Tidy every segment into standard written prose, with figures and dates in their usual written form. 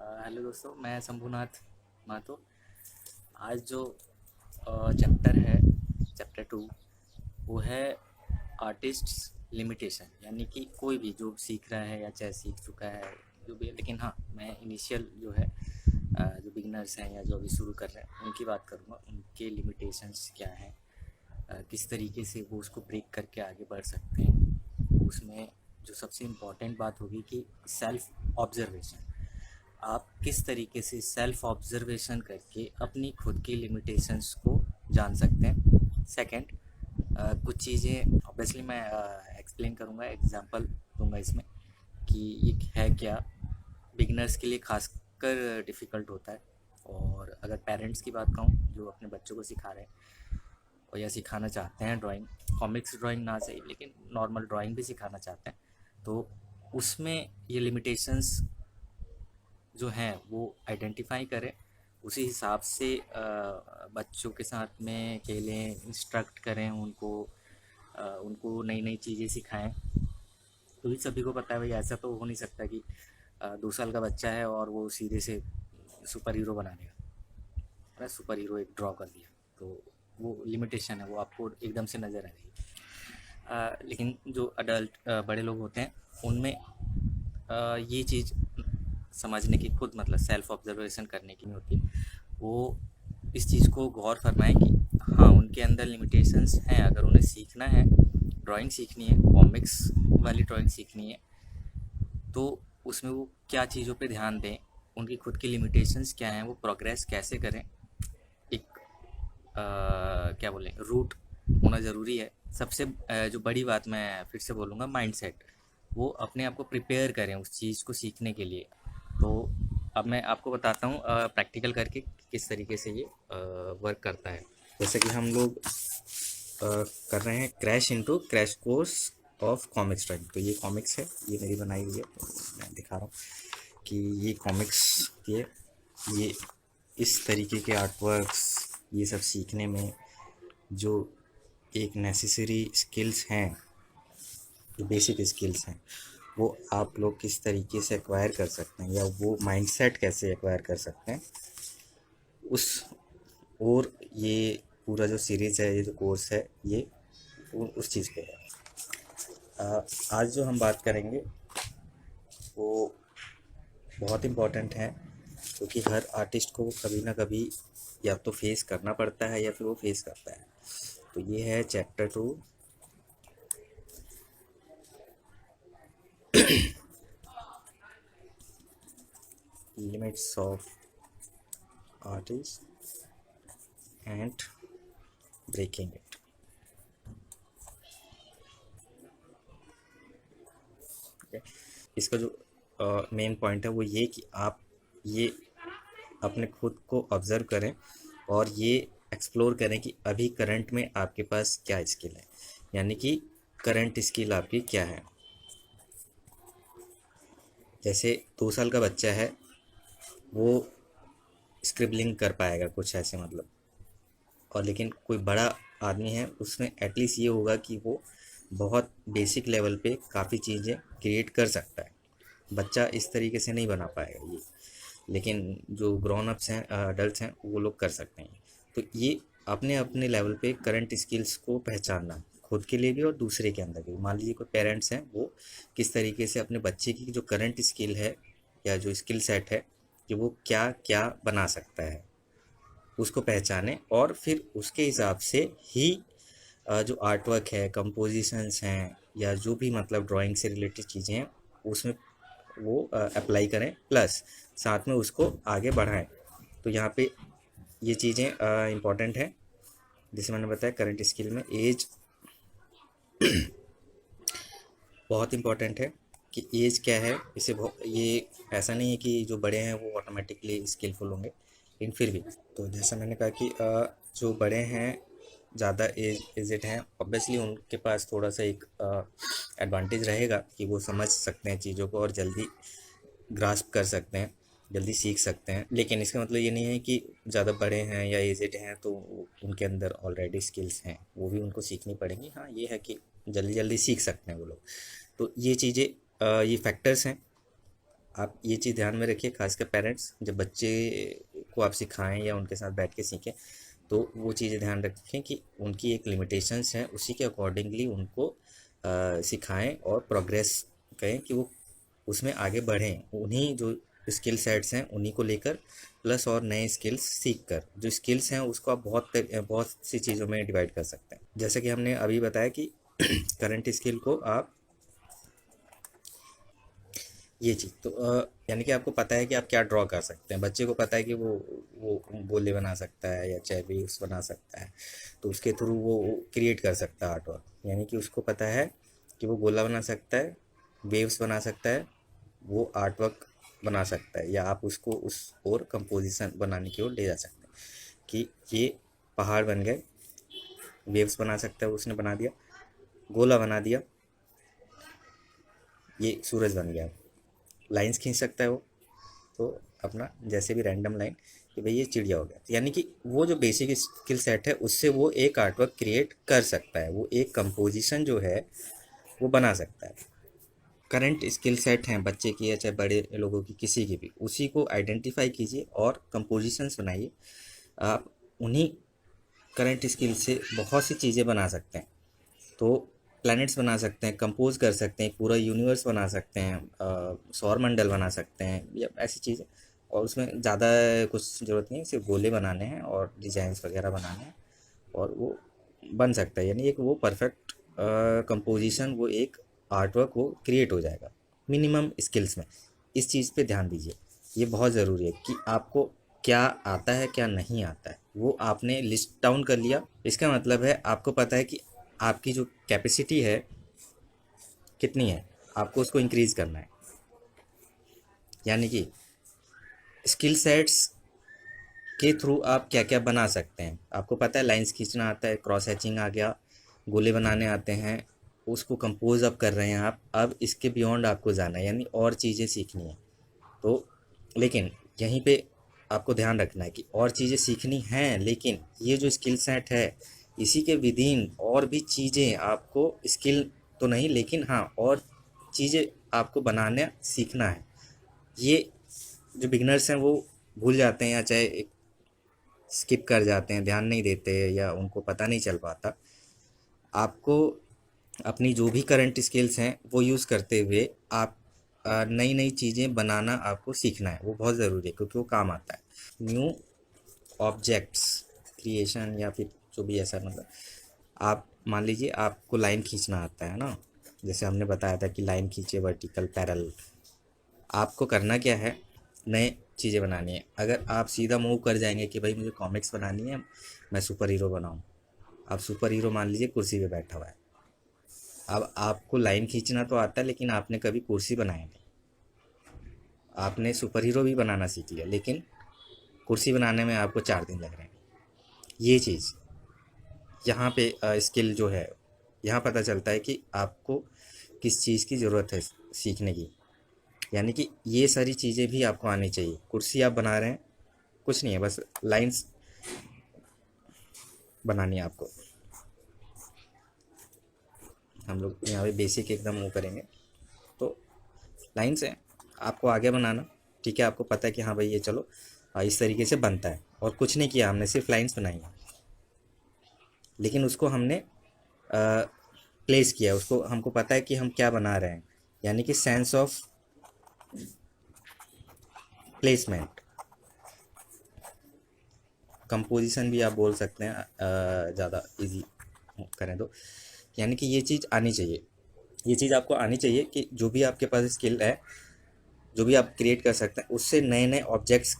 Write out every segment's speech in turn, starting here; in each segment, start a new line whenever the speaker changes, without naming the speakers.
Hello दोस्तों, मैं शंभुनाथ महतो। आज जो चैप्टर है, चैप्टर 2, वो है आर्टिस्ट्स लिमिटेशन। यानी कि कोई भी जो सीख रहा है या चाहे सीख चुका है, जो भी है। लेकिन हाँ, मैं इनिशियल जो है, जो बिगिनर्स हैं या जो अभी शुरू कर रहे हैं, उनकी बात करूँगा। उनके लिमिटेशंस क्या हैं, किस तरीके से वो उसको ब्रेक करके आगे बढ़ सकते हैं। उसमें जो सबसे इम्पॉर्टेंट बात होगी कि सेल्फ ऑब्जर्वेशन। आप किस तरीके से सेल्फ ऑब्जर्वेशन करके अपनी खुद की लिमिटेशंस को जान सकते हैं। सेकंड, कुछ चीज़ें ऑब्वियसली मैं एक्सप्लेन करूँगा, एग्जांपल दूंगा इसमें कि ये है क्या, बिगनर्स के लिए खासकर डिफ़िकल्ट होता है। और अगर पेरेंट्स की बात कहूँ जो अपने बच्चों को सिखा रहे हैं और या सिखाना चाहते हैं ड्राइंग, कॉमिक्स ड्राइंग ना सही लेकिन नॉर्मल ड्राइंग भी सिखाना चाहते हैं, तो उसमें ये लिमिटेशंस जो हैं वो आइडेंटिफाई करें। उसी हिसाब से बच्चों के साथ में खेलें, इंस्ट्रक्ट करें उनको, उनको नई नई चीज़ें सिखाएं। क्योंकि सभी को पता है भाई, ऐसा तो हो नहीं सकता कि 2 साल का बच्चा है और वो सीधे से सुपर हीरो बना देगा, है ना, सुपर हीरो एक ड्रॉ कर दिया। तो वो लिमिटेशन है, वो आपको एकदम से नज़र आएगी। लेकिन जो अडल्ट बड़े लोग होते हैं, उनमें ये चीज़ समझने की, खुद मतलब सेल्फ ऑब्जर्वेशन करने की नहीं होती। वो इस चीज़ को गौर फरमाएं कि हाँ, उनके अंदर लिमिटेशंस हैं। अगर उन्हें सीखना है, ड्राइंग सीखनी है, कॉमिक्स वाली ड्राइंग सीखनी है, तो उसमें वो क्या चीज़ों पे ध्यान दें, उनकी खुद की लिमिटेशंस क्या हैं, वो प्रोग्रेस कैसे करें। एक क्या बोलें, रूट होना ज़रूरी है। सबसे जो बड़ी बात मैं फिर से बोलूँगा, माइंडसेट। वो अपने आप को प्रिपेयर करें उस चीज़ को सीखने के लिए। तो अब मैं आपको बताता हूँ प्रैक्टिकल करके कि किस तरीके से ये वर्क करता है। जैसे कि हम लोग कर रहे हैं crash into crash course of comics drawing. तो ये कॉमिक्स है, ये मेरी बनाई हुई है, तो मैं दिखा रहा हूँ कि ये कॉमिक्स, ये इस तरीके के आर्टवर्क्स, ये सब सीखने में जो एक नेसेसरी स्किल्स हैं, जो बेसिक स्किल्स हैं, वो आप लोग किस तरीके से एक्वायर कर सकते हैं, या वो माइंडसेट कैसे एक्वायर कर सकते हैं उस। और ये पूरा जो सीरीज़ है, ये जो कोर्स है, ये उस चीज़ पे है। आज जो हम बात करेंगे वो बहुत इम्पॉर्टेंट है, क्योंकि हर आर्टिस्ट को कभी ना कभी या तो फेस करना पड़ता है या फिर वो फेस करता है। तो ये है chapter 2, limits of artist and breaking it. इसका जो मेन पॉइंट है वो ये कि आप ये अपने खुद को ऑब्ज़र्व करें और ये एक्सप्लोर करें कि अभी करंट में आपके पास क्या स्किल है, यानी कि करंट स्किल आपकी क्या है। जैसे 2 साल का बच्चा है, वो स्क्रिबलिंग कर पाएगा कुछ ऐसे मतलब। और लेकिन कोई बड़ा आदमी है, उसमें एटलीस्ट ये होगा कि वो बहुत बेसिक लेवल पे काफ़ी चीज़ें क्रिएट कर सकता है। बच्चा इस तरीके से नहीं बना पाएगा ये, लेकिन जो ग्रोन अप्स हैं, अडल्ट हैं, वो लोग कर सकते हैं। तो ये अपने अपने लेवल पे करंट स्किल्स को पहचानना, खुद के लिए भी और दूसरे के अंदर भी। मान लीजिए कोई पेरेंट्स हैं, वो किस तरीके से अपने बच्चे की जो करंट स्किल है या जो स्किल सेट है, कि वो क्या क्या बना सकता है, उसको पहचाने और फिर उसके हिसाब से ही जो आर्ट वर्क है, कंपोजिशंस हैं, या जो भी मतलब ड्राइंग से रिलेटेड चीज़ें हैं, उसमें वो अप्लाई करें, प्लस साथ में उसको आगे बढ़ाएं। तो यहाँ पे ये चीज़ें इम्पॉर्टेंट हैं। जैसे मैंने बताया, करंट स्किल में एज बहुत इम्पॉर्टेंट है कि एज क्या है। इसे ये ऐसा नहीं है कि जो बड़े हैं वो ऑटोमेटिकली स्किलफुल होंगे, लेकिन फिर भी। तो जैसा मैंने कहा कि जो बड़े हैं, ज़्यादा एजड हैं, ऑब्वियसली उनके पास थोड़ा सा एक एडवांटेज रहेगा कि वो समझ सकते हैं चीज़ों को और जल्दी ग्रास्प कर सकते हैं, जल्दी सीख सकते हैं। लेकिन इसका मतलब ये नहीं है कि ज़्यादा बड़े हैं या एजेड हैं तो उनके अंदर ऑलरेडी स्किल्स हैं, वो भी उनको सीखनी पड़ेंगी। हाँ, ये है कि जल्दी जल्दी सीख सकते हैं वो लोग। तो ये चीज़ें, ये फैक्टर्स हैं आप ये चीज़ ध्यान में रखिए, खासकर पेरेंट्स जब बच्चे को आप सिखाएं या उनके साथ बैठ के सीखें, तो वो चीज़ें ध्यान रखें कि उनकी एक लिमिटेशंस हैं, उसी के अकॉर्डिंगली उनको सिखाएं और प्रोग्रेस करें कि वो उसमें आगे बढ़ें। उन्हीं जो स्किल सेट्स हैं उन्हीं को लेकर प्लस और नए स्किल्स सीख कर, जो स्किल्स हैं उसको आप बहुत सी चीज़ों में डिवाइड कर सकते हैं। जैसे कि हमने अभी बताया कि करंट स्किल को आप ये चीज़ तो यानी कि आपको पता है कि आप क्या ड्रॉ कर सकते हैं। बच्चे को पता है कि वो गोले बना सकता है या चाहे वेव्स बना सकता है, तो उसके थ्रू वो क्रिएट कर सकता है आर्ट वर्क। यानी कि उसको पता है कि वो गोला बना सकता है, वेव्स बना सकता है, वो आर्ट वर्क बना सकता है, या आप उसको उस और कंपोजिशन बनाने की ओर ले जा सकते हैं कि ये पहाड़ बन गए, वेव्स बना सकता है, उसने बना दिया, गोला बना दिया, ये सूरज बन गया। लाइंस खींच सकता है वो, तो अपना जैसे भी रैंडम लाइन कि भाई ये चिड़िया हो गया। तो यानी कि वो जो बेसिक स्किल सेट है उससे वो एक आर्टवर्क क्रिएट कर सकता है, वो एक कंपोजिशन जो है वो बना सकता है। करंट स्किल सेट हैं बच्चे की या चाहे बड़े लोगों की, किसी की भी, उसी को आइडेंटिफाई कीजिए और कंपोजिशंस बनाइए। आप उन्हीं करंट स्किल से बहुत सी चीज़ें बना सकते हैं। तो प्लैनेट्स बना सकते हैं, कंपोज कर सकते हैं, पूरा यूनिवर्स बना सकते हैं, सौर मंडल बना सकते हैं, या ऐसी चीज़ें। और उसमें ज़्यादा कुछ ज़रूरत नहीं है, सिर्फ गोले बनाने हैं और डिज़ाइंस वगैरह बनाने हैं और वो बन सकता है। यानी एक वो परफेक्ट कंपोजिशन, वो एक आर्ट वर्क वो क्रिएट हो जाएगा मिनिमम स्किल्स में। इस चीज़ पे ध्यान दीजिए, ये बहुत ज़रूरी है कि आपको क्या आता है क्या नहीं आता है वो आपने लिस्ट डाउन कर लिया। इसका मतलब है आपको पता है कि आपकी जो कैपेसिटी है कितनी है, आपको उसको इंक्रीज़ करना है। यानी कि स्किल सेट्स के थ्रू आप क्या क्या बना सकते हैं। आपको पता है लाइंस खींचना आता है, क्रॉस हैचिंग आ गया, गोले बनाने आते हैं, उसको कंपोज अब कर रहे हैं आप। अब इसके बियॉन्ड आपको जाना है, यानी और चीज़ें सीखनी है। तो लेकिन यहीं पे आपको ध्यान रखना है कि और चीज़ें सीखनी हैं, लेकिन ये जो स्किल सेट है इसी के विदिन और भी चीज़ें आपको, स्किल तो नहीं लेकिन हाँ और चीज़ें आपको बनाना सीखना है। ये जो बिगनर्स हैं वो भूल जाते हैं या चाहे स्किप कर जाते हैं, ध्यान नहीं देते या उनको पता नहीं चल पाता। आपको अपनी जो भी करंट स्किल्स हैं वो यूज़ करते हुए आप नई नई चीज़ें बनाना आपको सीखना है। वो बहुत ज़रूरी है क्योंकि वो काम आता है। न्यू ऑब्जेक्ट्स क्रिएशन या फिर जो भी ऐसा, मतलब आप मान लीजिए आपको लाइन खींचना आता है ना, जैसे हमने बताया था कि लाइन खींचे वर्टिकल पैरेलल। आपको करना क्या है, नए चीज़ें बनानी है। अगर आप सीधा मूव कर जाएंगे कि भाई मुझे कॉमिक्स बनानी है, मैं सुपर हीरो बनाऊँ, आप सुपर हीरो मान लीजिए कुर्सी पे बैठा हुआ है। अब आपको लाइन खींचना तो आता है लेकिन आपने कभी कुर्सी बनाया नहीं। आपने सुपर हीरो भी बनाना सीख लिया लेकिन कुर्सी बनाने में आपको 4 दिन लग रहे हैं। ये चीज़ यहाँ पे स्किल जो है, यहाँ पता चलता है कि आपको किस चीज़ की ज़रूरत है सीखने की। यानी कि ये सारी चीज़ें भी आपको आनी चाहिए। कुर्सी आप बना रहे हैं, कुछ नहीं है, बस लाइंस बनानी है आपको। हम लोग यहाँ पे बेसिक एकदम वो करेंगे। तो लाइंस है, आपको आगे बनाना, ठीक है। आपको पता है कि हाँ भाई ये चलो इस तरीके से बनता है, और कुछ नहीं किया हमने, सिर्फ लाइंस बनाई है, लेकिन उसको हमने प्लेस किया, उसको हमको पता है कि हम क्या बना रहे हैं। यानी कि सेंस ऑफ प्लेसमेंट, कंपोजिशन भी आप बोल सकते हैं, ज़्यादा इजी करें तो। यानी कि ये चीज़ आनी चाहिए, ये चीज़ आपको आनी चाहिए कि जो भी आपके पास स्किल है, जो भी आप क्रिएट कर सकते हैं, उससे नए नए ऑब्जेक्ट्स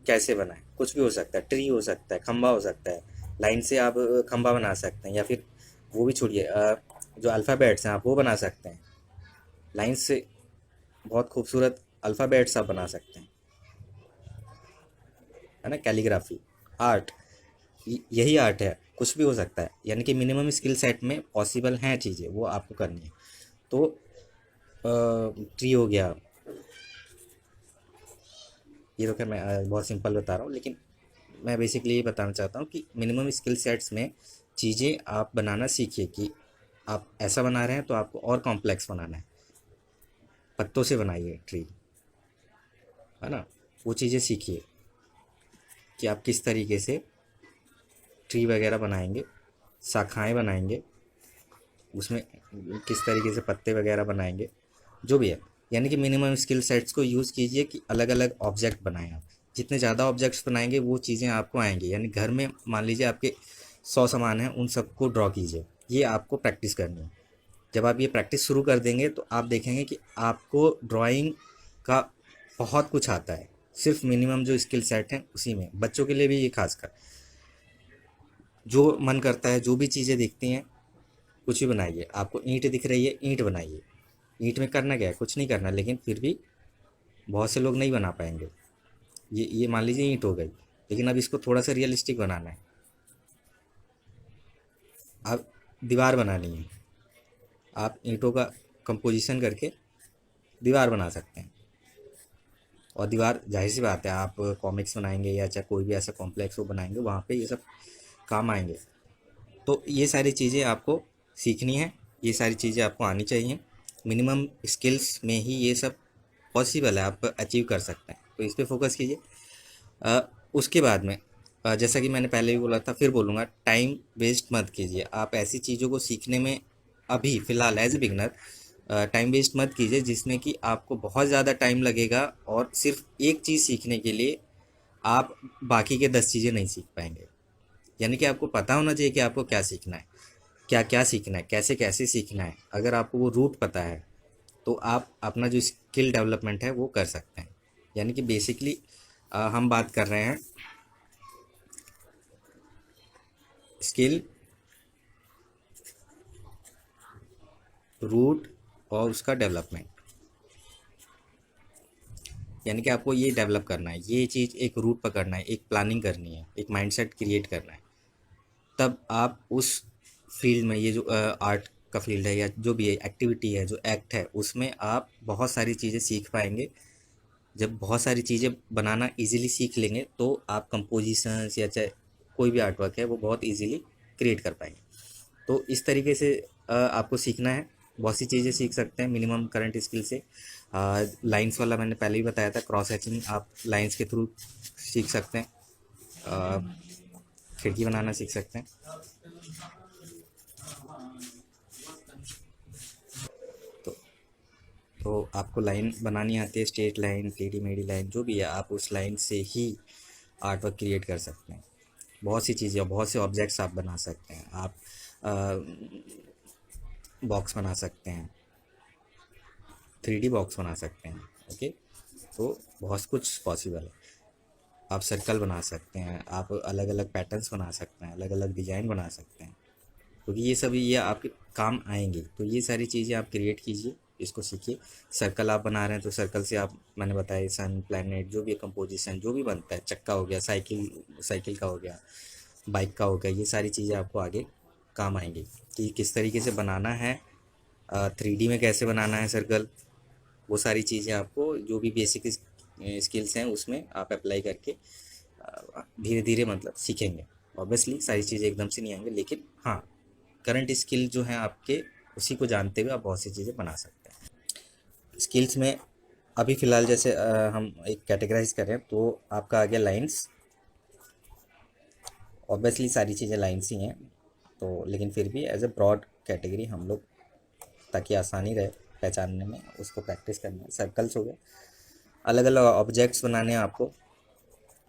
कैसे बनाएं। कुछ भी हो सकता है, ट्री हो सकता है, खंबा हो सकता है, लाइन से आप खंबा बना सकते हैं, या फिर वो भी छोड़िए, जो अल्फ़ाबेट्स हैं आप वो बना सकते हैं। लाइन से बहुत खूबसूरत अल्फ़ाबेट्स आप बना सकते हैं, है ना। कैलीग्राफी आर्ट, यही आर्ट है, कुछ भी हो सकता है। यानी कि मिनिमम स्किल सेट में पॉसिबल हैं चीज़ें, वो आपको करनी है। तो ट्री हो गया, ये तो खैर मैं बहुत सिंपल बता रहा हूँ, लेकिन मैं बेसिकली ये बताना चाहता हूँ कि मिनिमम स्किल सेट्स में चीज़ें आप बनाना सीखिए कि आप ऐसा बना रहे हैं तो आपको और कॉम्प्लेक्स बनाना है। पत्तों से बनाइए ट्री, है ना। वो चीज़ें सीखिए कि आप किस तरीके से ट्री वगैरह बनाएंगे, शाखाएं बनाएंगे, उसमें किस तरीके से पत्ते वगैरह बनाएंगे, जो भी है। यानी कि मिनिमम स्किल सेट्स को यूज़ कीजिए कि अलग अलग ऑब्जेक्ट बनाएं आप। जितने ज़्यादा ऑब्जेक्ट्स बनाएंगे वो चीज़ें आपको आएंगी। यानी घर में मान लीजिए आपके 100 सामान हैं, उन सबको ड्रॉ कीजिए। ये आपको प्रैक्टिस करनी है। जब आप ये प्रैक्टिस शुरू कर देंगे तो आप देखेंगे कि आपको ड्राइंग का बहुत कुछ आता है, सिर्फ मिनिमम जो स्किल सेट हैं उसी में। बच्चों के लिए भी ये खासकर, जो मन करता है, जो भी चीज़ें दिखती हैं कुछ भी बनाइए। आपको ईंट दिख रही है, ईंट बनाइए। ईंट में करना क्या है, कुछ नहीं करना, लेकिन फिर भी बहुत से लोग नहीं बना पाएंगे। ये मान लीजिए ईंट हो गई, लेकिन अब इसको थोड़ा सा रियलिस्टिक बनाना है। अब दीवार बनानी है, आप ईंटों का कंपोजिशन करके दीवार बना सकते हैं। और दीवार जाहिर सी बात है, आप कॉमिक्स बनाएंगे या चाहे कोई भी ऐसा कॉम्प्लेक्स वो बनाएंगे, वहाँ पे ये सब काम आएंगे। तो ये सारी चीज़ें आपको सीखनी है, ये सारी चीज़ें आपको आनी चाहिए। मिनिमम स्किल्स में ही ये सब पॉसिबल है, आप अचीव कर सकते हैं। तो इस पे फोकस कीजिए। उसके बाद में जैसा कि मैंने पहले भी बोला था, फिर बोलूँगा, टाइम वेस्ट मत कीजिए। आप ऐसी चीज़ों को सीखने में अभी फ़िलहाल as a beginner time waste मत कीजिए जिसमें कि आपको बहुत ज़्यादा टाइम लगेगा, और सिर्फ एक चीज़ सीखने के लिए आप बाकी के 10 चीज़ें नहीं सीख पाएंगे। यानी कि आपको पता होना चाहिए कि आपको क्या सीखना है, क्या क्या सीखना है, कैसे कैसे सीखना है। अगर आपको वो रूट पता है तो आप अपना जो स्किल डेवलपमेंट है वो कर सकते हैं। यानी कि बेसिकली हम बात कर रहे हैं स्किल, रूट और उसका डेवलपमेंट। यानी कि आपको ये डेवलप करना है, ये चीज़ एक रूट पकड़ना है, एक प्लानिंग करनी है, एक माइंडसेट क्रिएट करना है। तब आप उस फील्ड में, ये जो आर्ट का फील्ड है या जो भी एक्टिविटी है, जो एक्ट है, उसमें आप बहुत सारी चीज़ें सीख पाएंगे। जब बहुत सारी चीज़ें बनाना इजीली सीख लेंगे तो आप कंपोजिशंस या चाहे कोई भी आर्ट वर्क है वो बहुत इजीली क्रिएट कर पाएंगे। तो इस तरीके से आपको सीखना है। बहुत सी चीज़ें सीख सकते हैं मिनिमम करंट स्किल से। लाइंस वाला मैंने पहले ही बताया था, क्रॉस हैचिंग आप लाइंस के थ्रू सीख सकते हैं। खिड़की बनाना सीख सकते हैं। तो तो आपको लाइन बनानी आती है, स्ट्रेट लाइन, टेढ़ी मेढ़ी लाइन, जो भी है, आप उस लाइन से ही आर्ट वर्क क्रिएट कर सकते हैं। बहुत सी चीज़ें, बहुत से ऑब्जेक्ट्स आप बना सकते हैं। आप बॉक्स बना सकते हैं, 3D बॉक्स बना सकते हैं। ओके, तो बहुत कुछ पॉसिबल है। आप सर्कल बना सकते हैं, आप अलग अलग पैटर्न्स बना सकते हैं, अलग अलग डिज़ाइन बना सकते हैं, क्योंकि ये सभी ये आपके काम आएंगे। तो ये सारी चीज़ें आप क्रिएट कीजिए, इसको सीखिए। सर्कल आप बना रहे हैं तो सर्कल से आप, मैंने बताया, सन, प्लैनेट, जो भी कंपोजिशन जो भी बनता है, चक्का हो गया, साइकिल साइकिल का हो गया, बाइक का हो गया, ये सारी चीज़ें आपको आगे काम आएंगी कि किस तरीके से बनाना है, 3D में कैसे बनाना है सर्कल। वो सारी चीज़ें आपको, जो भी बेसिक स्किल्स हैं उसमें आप अप्लाई करके धीरे धीरे मतलब सीखेंगे। ऑब्वियसली सारी चीज़ें एकदम से नहीं आएंगे, लेकिन हाँ, करंट स्किल जो हैं आपके, उसी को जानते हुए आप बहुत सी चीज़ें बना सकते हैं। स्किल्स में अभी फ़िलहाल जैसे हम एक कैटेगराइज करें तो आपका आ गया लाइन्स। ऑब्वियसली सारी चीज़ें लाइन्स ही हैं, तो लेकिन फिर भी एज ए ब्रॉड कैटेगरी हम लोग, ताकि आसानी रहे पहचानने में, उसको प्रैक्टिस करना है। सर्कल्स हो गए, अलग अलग ऑब्जेक्ट्स बनाने हैं आपको,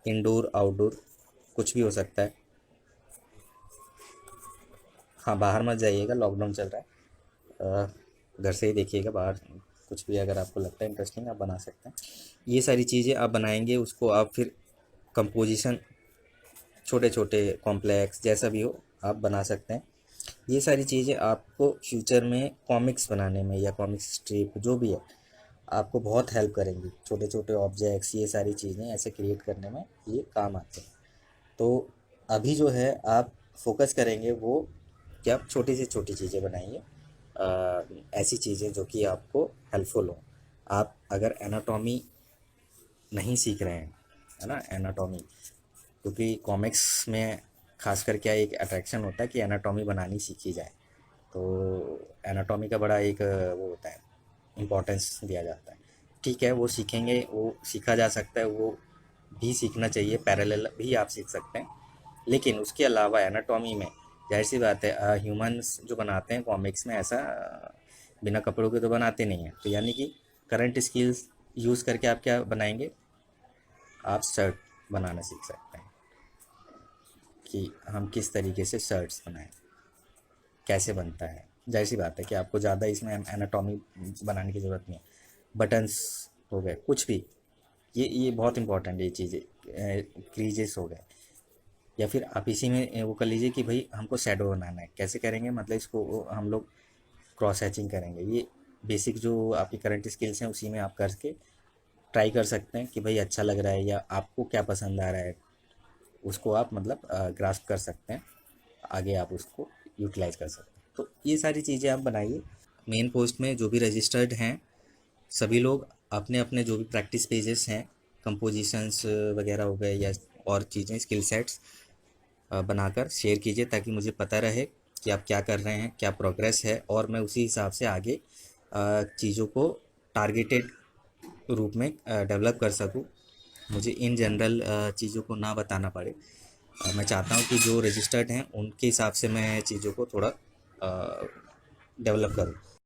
इंडोर आउटडोर कुछ भी हो सकता है। हाँ, बाहर मत जाइएगा, लॉकडाउन चल रहा है। घर से ही देखिएगा, बाहर कुछ भी अगर आपको लगता है इंटरेस्टिंग आप बना सकते हैं। ये सारी चीज़ें आप बनाएंगे, उसको आप फिर कंपोजिशन, छोटे छोटे कॉम्प्लेक्स जैसा भी हो आप बना सकते हैं। ये सारी चीज़ें आपको फ्यूचर में कॉमिक्स बनाने में या कॉमिक्स स्ट्रिप जो भी है, आपको बहुत हेल्प करेंगी। छोटे छोटे ऑब्जेक्ट्स, ये सारी चीज़ें ऐसे क्रिएट करने में ये काम आते हैं। तो अभी जो है आप फोकस करेंगे वो कि आप छोटी से छोटी चीज़ें बनाइए, ऐसी चीज़ें जो कि आपको हेल्पफुल हो। आप अगर एनाटॉमी नहीं सीख रहे हैं, है ना, एनाटॉमी, क्योंकि कॉमिक्स में खासकर क्या एक अट्रैक्शन होता है कि एनाटॉमी बनानी सीखी जाए। तो एनाटॉमी का बड़ा एक वो होता है, इम्पोर्टेंस दिया जाता है। ठीक है, वो सीखेंगे, वो सीखा जा सकता है, वो भी सीखना चाहिए, पैरेलल भी आप सीख सकते हैं। लेकिन उसके अलावा एनाटॉमी में जाहिर सी बात है, ह्यूमंस जो बनाते हैं कॉमिक्स में ऐसा बिना कपड़ों के तो बनाते नहीं हैं। तो यानी कि करंट स्किल्स यूज़ करके आप क्या बनाएंगे, आप शर्ट बनाना सीख सकते हैं कि हम किस तरीके से शर्ट्स बनाएं, कैसे बनता है। जाहिर सी बात है कि आपको ज़्यादा इसमें एनाटॉमी बनाने की ज़रूरत नहीं है। बटन्स हो गए, कुछ भी, ये बहुत इंपॉर्टेंट है ये चीज़ें। क्रीजेस हो गए, या फिर आप इसी में वो कर लीजिए कि भाई हमको शैडो बनाना है, कैसे करेंगे, मतलब इसको हम लोग क्रॉस हैचिंग करेंगे। ये बेसिक जो आपकी करंट स्किल्स हैं उसी में आप करके ट्राई कर सकते हैं कि भाई अच्छा लग रहा है या आपको क्या पसंद आ रहा है, उसको आप मतलब ग्रास्प कर सकते हैं, आगे आप उसको यूटिलाइज कर सकते हैं। तो ये सारी चीज़ें आप बनाइए। मेन पोस्ट में जो भी रजिस्टर्ड हैं सभी लोग अपने अपने जो भी प्रैक्टिस पेजेस हैं, कंपोजिशंस वगैरह हो गए या और चीज़ें, स्किल सेट्स बनाकर शेयर कीजिए, ताकि मुझे पता रहे कि आप क्या कर रहे हैं, क्या प्रोग्रेस है, और मैं उसी हिसाब से आगे चीज़ों को टारगेटेड रूप में डेवलप कर सकूं। मुझे इन जनरल चीज़ों को ना बताना पड़े। मैं चाहता हूं कि जो रजिस्टर्ड हैं उनके हिसाब से मैं चीज़ों को थोड़ा डेवलप करूं।